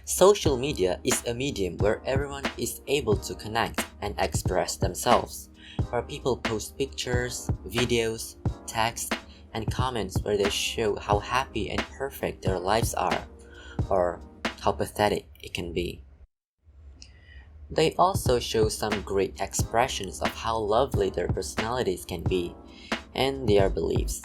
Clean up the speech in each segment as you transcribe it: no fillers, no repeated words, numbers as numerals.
Social media is a medium where everyone is able to connect and express themselves, where people post pictures, videos, text, and comments where they show how happy and perfect their lives are, or how pathetic it can be. They also show some great expressions of how lovely their personalities can be and their beliefs.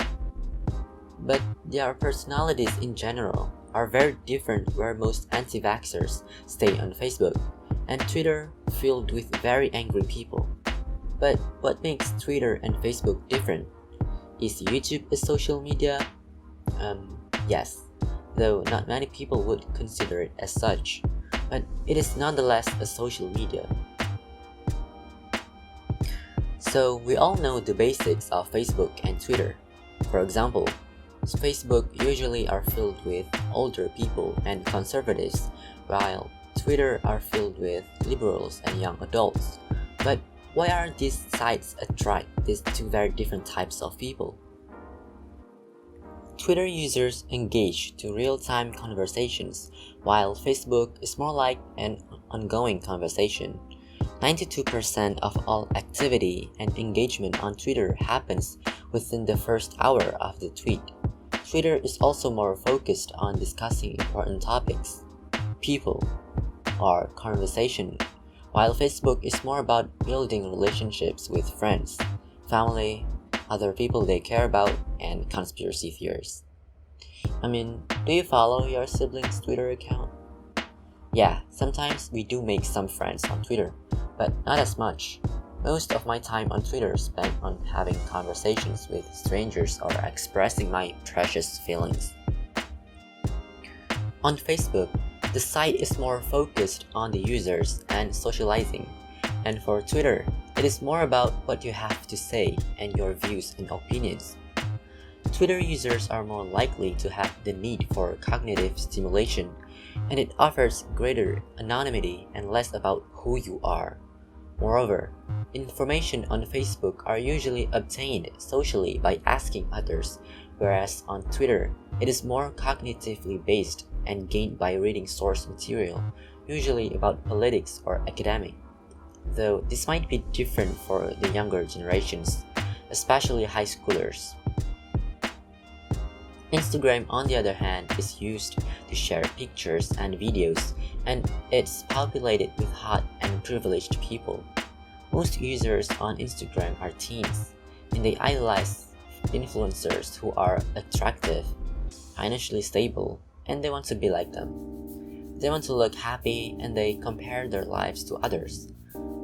But their personalities in general are very different, where most anti-vaxxers stay on Facebook and Twitter filled with very angry people. But what makes Twitter and Facebook different? Is YouTube a social media? Yes, though not many people would consider it as such, but it is nonetheless a social media. So we all know the basics of Facebook and Twitter. For example, Facebook usually are filled with older people and conservatives, while Twitter are filled with liberals and young adults. But why are these sites attract these two very different types of people? Twitter users engage to real-time conversations, while Facebook is more like an ongoing conversation. 92% of all activity and engagement on Twitter happens within the first hour of the tweet. Twitter is also more focused on discussing important topics, people, or conversation, while Facebook is more about building relationships with friends, family, other people they care about, and conspiracy theories. Do you follow your sibling's Twitter account? Yeah, sometimes we do make some friends on Twitter, but not as much. Most of my time on Twitter spent on having conversations with strangers or expressing my precious feelings. On Facebook, the site is more focused on the users and socializing, and for Twitter, it is more about what you have to say and your views and opinions. Twitter users are more likely to have the need for cognitive stimulation, and it offers greater anonymity and less about who you are. Moreover, information on Facebook are usually obtained socially by asking others, whereas on Twitter, it is more cognitively based and gained by reading source material, usually about politics or academic. Though this might be different for the younger generations, especially high schoolers. Instagram, on the other hand, is used to share pictures and videos, and it's populated with hot and privileged people. Most users on Instagram are teens, and they idolize influencers who are attractive, financially stable, and they want to be like them. They want to look happy, and they compare their lives to others.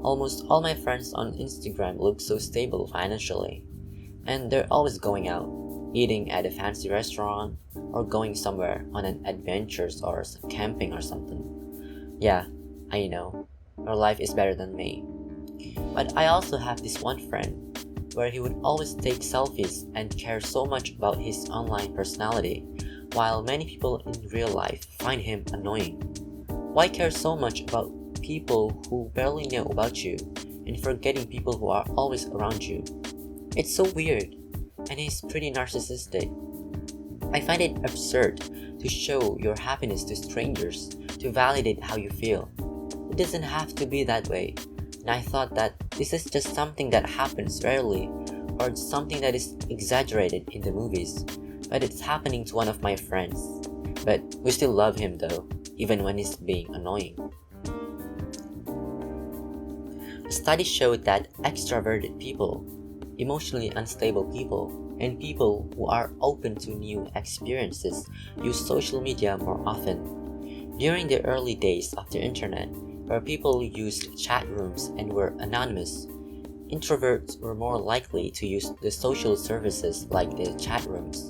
Almost all my friends on Instagram look so stable financially, and they're always going out, eating at a fancy restaurant, or going somewhere on an adventure or camping or something. Yeah, I know, your life is better than me. But I also have this one friend where he would always take selfies and care so much about his online personality, while many people in real life find him annoying. Why care so much about people who barely know about you and forgetting people who are always around you? It's so weird, and he's pretty narcissistic. I find it absurd to show your happiness to strangers to validate how you feel. It doesn't have to be that way, and I thought that this is just something that happens rarely, or something that is exaggerated in the movies, but it's happening to one of my friends. But we still love him though, even when he's being annoying. A study showed that extroverted people, emotionally unstable people, and people who are open to new experiences use social media more often. During the early days of the internet, where people used chat rooms and were anonymous, introverts were more likely to use the social services like the chat rooms.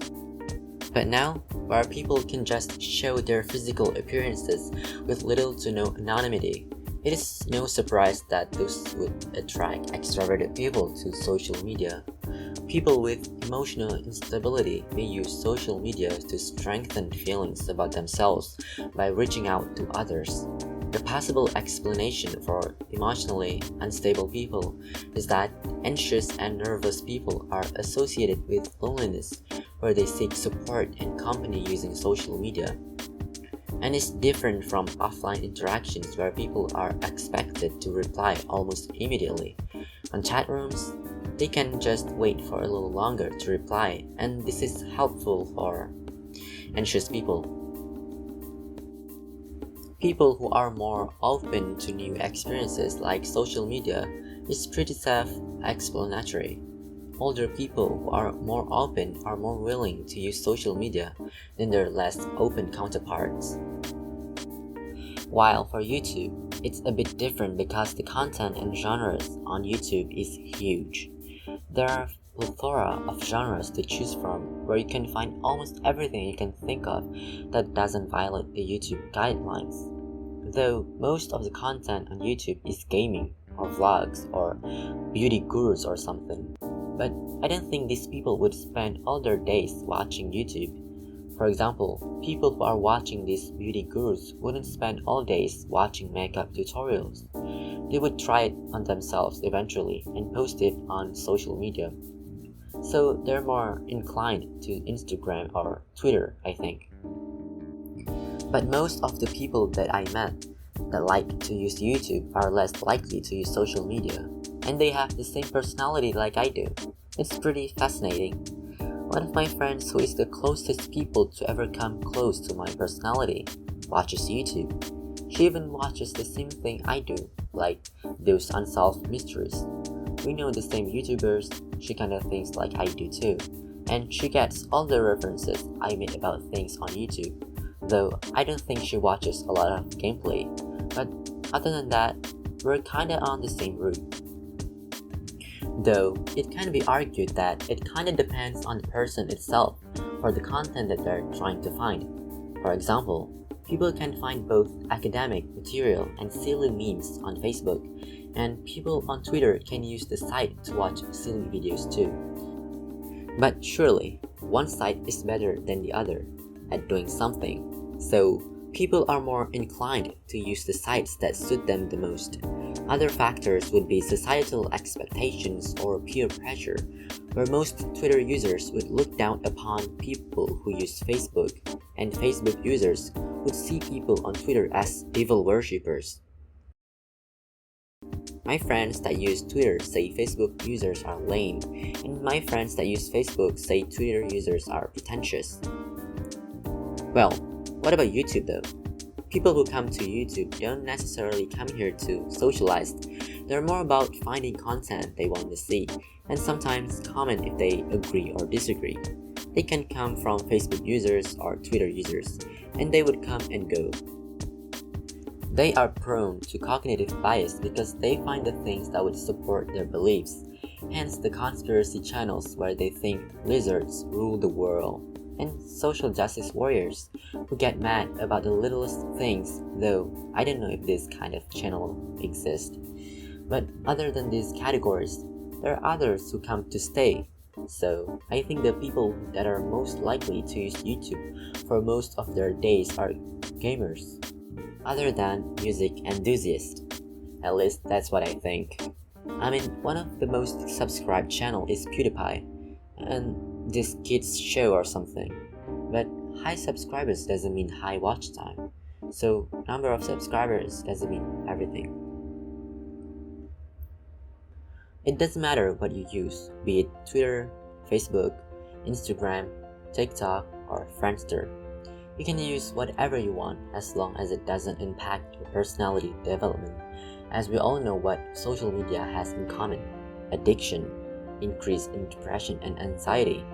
But now, where people can just show their physical appearances with little to no anonymity, it is no surprise that those would attract extroverted people to social media. People with emotional instability may use social media to strengthen feelings about themselves by reaching out to others. The possible explanation for emotionally unstable people is that anxious and nervous people are associated with loneliness, where they seek support and company using social media. and is different from offline interactions where people are expected to reply almost immediately. On chat rooms, they can just wait for a little longer to reply, and this is helpful for anxious people. People who are more open to new experiences like social media is pretty self-explanatory. Older people who are more open are more willing to use social media than their less open counterparts. While for YouTube, it's a bit different because the content and genres on YouTube is huge. There are a plethora of genres to choose from where you can find almost everything you can think of that doesn't violate the YouTube guidelines. Though most of the content on YouTube is gaming or vlogs or beauty gurus or something. But I don't think these people would spend all their days watching YouTube. For example, people who are watching these beauty gurus wouldn't spend all days watching makeup tutorials. They would try it on themselves eventually and post it on social media. So they're more inclined to Instagram or Twitter, I think. But most of the people that I met that like to use YouTube are less likely to use social media, and they have the same personality like I do. It's pretty fascinating. One of my friends, who is the closest people to ever come close to my personality, watches YouTube. She even watches the same thing I do, like those unsolved mysteries. We know the same YouTubers, she kinda thinks like I do too, and she gets all the references I made about things on YouTube, though I don't think she watches a lot of gameplay, but other than that, we're kinda on the same route. Though, it can be argued that it kinda depends on the person itself for the content that they're trying to find. For example, people can find both academic material and silly memes on Facebook, and people on Twitter can use the site to watch silly videos too. But surely, one site is better than the other at doing something, so people are more inclined to use the sites that suit them the most. Other factors would be societal expectations or peer pressure, where most Twitter users would look down upon people who use Facebook, and Facebook users would see people on Twitter as devil worshippers. My friends that use Twitter say Facebook users are lame, and my friends that use Facebook say Twitter users are pretentious. Well, what about YouTube though? People who come to YouTube don't necessarily come here to socialize. They're more about finding content they want to see, and sometimes comment if they agree or disagree. They can come from Facebook users or Twitter users, and they would come and go. They are prone to cognitive bias because they find the things that would support their beliefs, hence the conspiracy channels where they think lizards rule the world, and social justice warriors who get mad about the littlest things, though I don't know if this kind of channel exists. But other than these categories, there are others who come to stay. So I think the people that are most likely to use YouTube for most of their days are gamers, other than music enthusiasts. At least that's what I think. I mean, one of the most subscribed channel is PewDiePie, and this kids show or something. But high subscribers doesn't mean high watch time. So number of subscribers doesn't mean everything. It doesn't matter what you use, be it Twitter, Facebook, Instagram, TikTok, or Friendster. You can use whatever you want as long as it doesn't impact your personality development, as we all know what social media has in common: addiction, increase in depression and anxiety,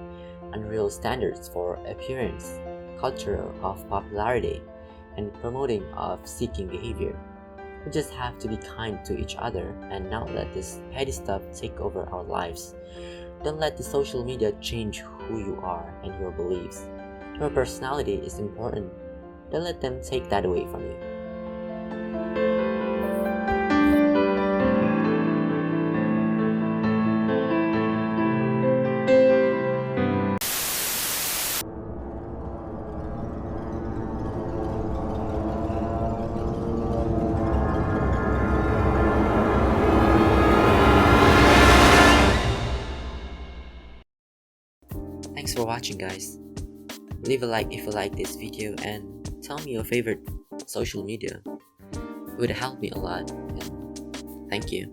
unreal standards for appearance, culture of popularity, and promoting of seeking behavior. We just have to be kind to each other and not let this petty stuff take over our lives. Don't let the social media change who you are and your beliefs. Your personality is important. Don't let them take that away from you. Thanks for watching, guys. Leave a like if you like this video and tell me your favorite social media. It would help me a lot. And thank you.